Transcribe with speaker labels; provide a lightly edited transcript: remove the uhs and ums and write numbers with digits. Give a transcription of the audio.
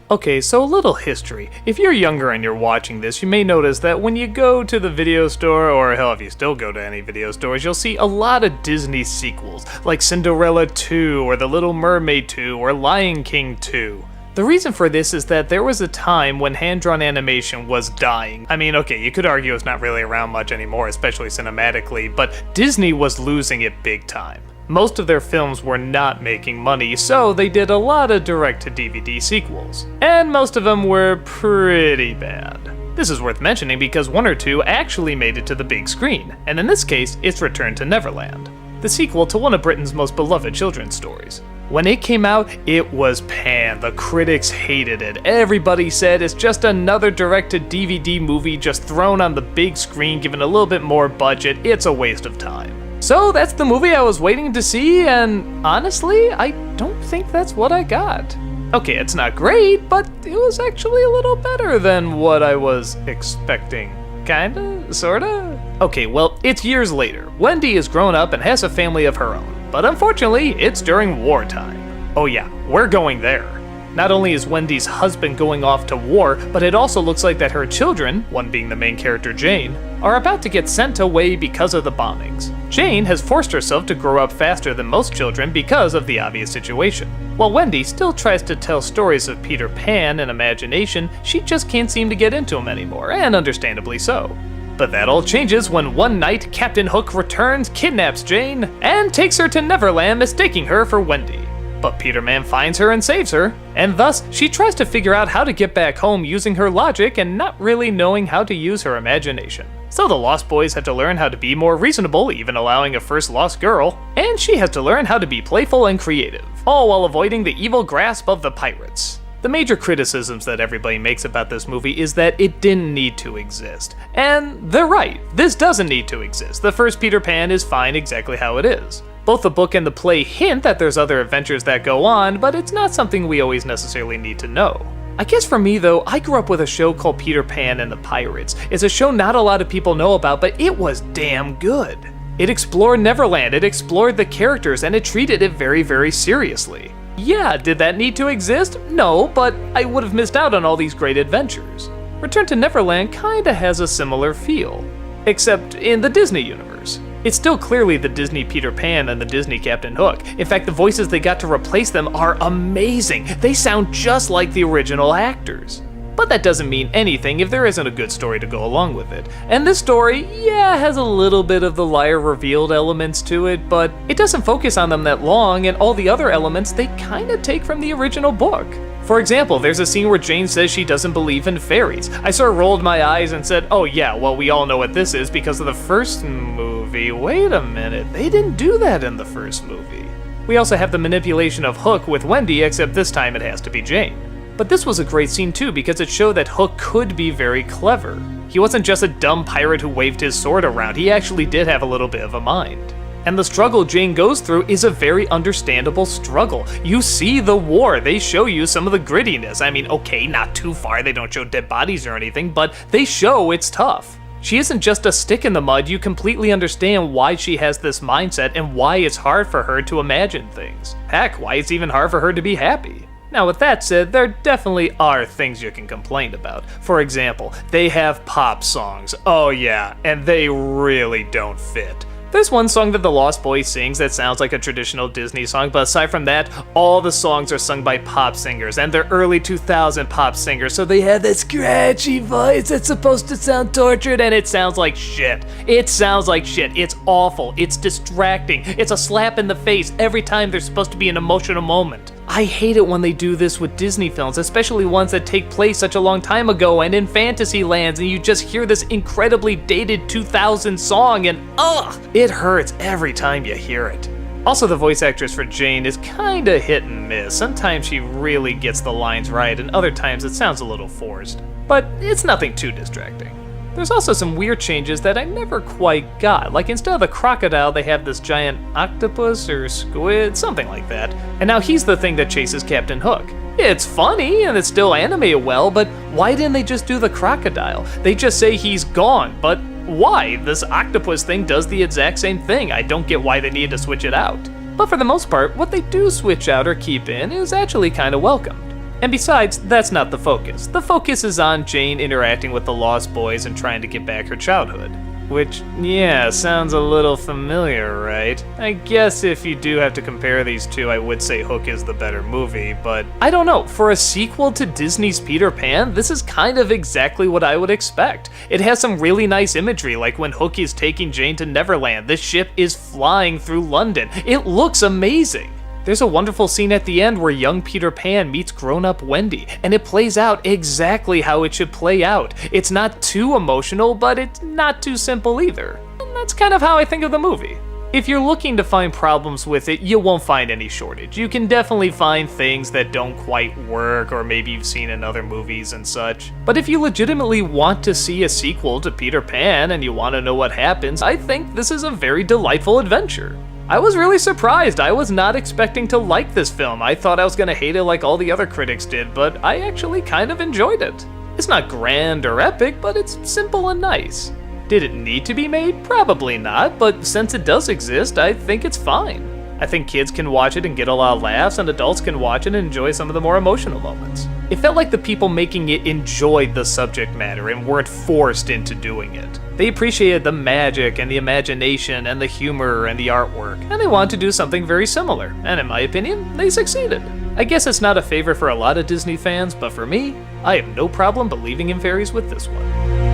Speaker 1: Okay, so a little history. If you're younger and you're watching this, you may notice that when you go to the video store, or hell, if you still go to any video stores, you'll see a lot of Disney sequels, like Cinderella 2, or The Little Mermaid 2, or Lion King 2. The reason for this is that there was a time when hand-drawn animation was dying. I mean, okay, you could argue it's not really around much anymore, especially cinematically, but Disney was losing it big time. Most of their films were not making money, so they did a lot of direct-to-DVD sequels. And most of them were pretty bad. This is worth mentioning because one or two actually made it to the big screen, and in this case, it's Return to Neverland, the sequel to one of Britain's most beloved children's stories. When it came out, it was panned. The critics hated it. Everybody said it's just another direct-to-DVD movie just thrown on the big screen, given a little bit more budget. It's a waste of time. So that's the movie I was waiting to see, and honestly, I don't think that's what I got. Okay, it's not great, but it was actually a little better than what I was expecting. Kinda? Sorta? Okay, well, it's years later. Wendy is grown up and has a family of her own, but unfortunately, it's during wartime. Oh yeah, we're going there. Not only is Wendy's husband going off to war, but it also looks like that her children, one being the main character Jane, are about to get sent away because of the bombings. Jane has forced herself to grow up faster than most children because of the obvious situation. While Wendy still tries to tell stories of Peter Pan in imagination, she just can't seem to get into them anymore, and understandably so. But that all changes when one night Captain Hook returns, kidnaps Jane, and takes her to Neverland, mistaking her for Wendy. But Peter Man finds her and saves her, and thus she tries to figure out how to get back home using her logic and not really knowing how to use her imagination. So the Lost Boys have to learn how to be more reasonable, even allowing a first lost girl, and she has to learn how to be playful and creative, all while avoiding the evil grasp of the pirates. The major criticisms that everybody makes about this movie is that it didn't need to exist. And they're right, this doesn't need to exist. The first Peter Pan is fine exactly how it is. Both the book and the play hint that there's other adventures that go on, but it's not something we always necessarily need to know. I guess for me though, I grew up with a show called Peter Pan and the Pirates. It's a show not a lot of people know about, but it was damn good. It explored Neverland, it explored the characters, and it treated it very, very seriously. Yeah, did that need to exist? No, but I would have missed out on all these great adventures. Return to Neverland kinda has a similar feel, except in the Disney universe. It's still clearly the Disney Peter Pan and the Disney Captain Hook. In fact, the voices they got to replace them are amazing. They sound just like the original actors. But that doesn't mean anything if there isn't a good story to go along with it. And this story, yeah, has a little bit of the liar revealed elements to it, but it doesn't focus on them that long, and all the other elements they kinda take from the original book. For example, there's a scene where Jane says she doesn't believe in fairies. I sort of rolled my eyes and said, oh yeah, well we all know what this is because of the first movie. Wait a minute, they didn't do that in the first movie. We also have the manipulation of Hook with Wendy, except this time it has to be Jane. But this was a great scene too because it showed that Hook could be very clever. He wasn't just a dumb pirate who waved his sword around, he actually did have a little bit of a mind. And the struggle Jane goes through is a very understandable struggle. You see the war, they show you some of the grittiness. I mean, okay, not too far, they don't show dead bodies or anything, but they show it's tough. She isn't just a stick in the mud, you completely understand why she has this mindset and why it's hard for her to imagine things. Heck, why it's even hard for her to be happy. Now with that said, there definitely are things you can complain about. For example, they have pop songs, oh yeah, and they really don't fit. There's one song that the Lost Boys sings that sounds like a traditional Disney song, but aside from that, all the songs are sung by pop singers, and they're early 2000 pop singers, so they have that scratchy voice that's supposed to sound tortured, and it sounds like shit. It sounds like shit. It's awful. It's distracting. It's a slap in the face every time there's supposed to be an emotional moment. I hate it when they do this with Disney films, especially ones that take place such a long time ago and in fantasy lands, and you just hear this incredibly dated 2000 song and ugh! It hurts every time you hear it. Also, the voice actress for Jane is kinda hit and miss. Sometimes she really gets the lines right, and other times it sounds a little forced. But it's nothing too distracting. There's also some weird changes that I never quite got, like instead of the crocodile they have this giant octopus or squid, something like that, and now he's the thing that chases Captain Hook. It's funny and it's still animated well, but why didn't they just do the crocodile? They just say he's gone, but why? This octopus thing does the exact same thing. I don't get why they needed to switch it out. But for the most part, what they do switch out or keep in is actually kinda welcomed. And besides, that's not the focus. The focus is on Jane interacting with the Lost Boys and trying to get back her childhood. Which, yeah, sounds a little familiar, right? I guess if you do have to compare these two, I would say Hook is the better movie, but I don't know, for a sequel to Disney's Peter Pan, this is kind of exactly what I would expect. It has some really nice imagery, like when Hook is taking Jane to Neverland, the ship is flying through London. It looks amazing. There's a wonderful scene at the end where young Peter Pan meets grown-up Wendy, and it plays out exactly how it should play out. It's not too emotional, but it's not too simple either. And that's kind of how I think of the movie. If you're looking to find problems with it, you won't find any shortage. You can definitely find things that don't quite work, or maybe you've seen in other movies and such. But if you legitimately want to see a sequel to Peter Pan and you want to know what happens, I think this is a very delightful adventure. I was really surprised. I was not expecting to like this film. I thought I was gonna hate it like all the other critics did, but I actually kind of enjoyed it. It's not grand or epic, but it's simple and nice. Did it need to be made? Probably not, but since it does exist, I think it's fine. I think kids can watch it and get a lot of laughs, and adults can watch it and enjoy some of the more emotional moments. It felt like the people making it enjoyed the subject matter and weren't forced into doing it. They appreciated the magic and the imagination and the humor and the artwork, and they wanted to do something very similar, and in my opinion, they succeeded. I guess it's not a favorite for a lot of Disney fans, but for me, I have no problem believing in fairies with this one.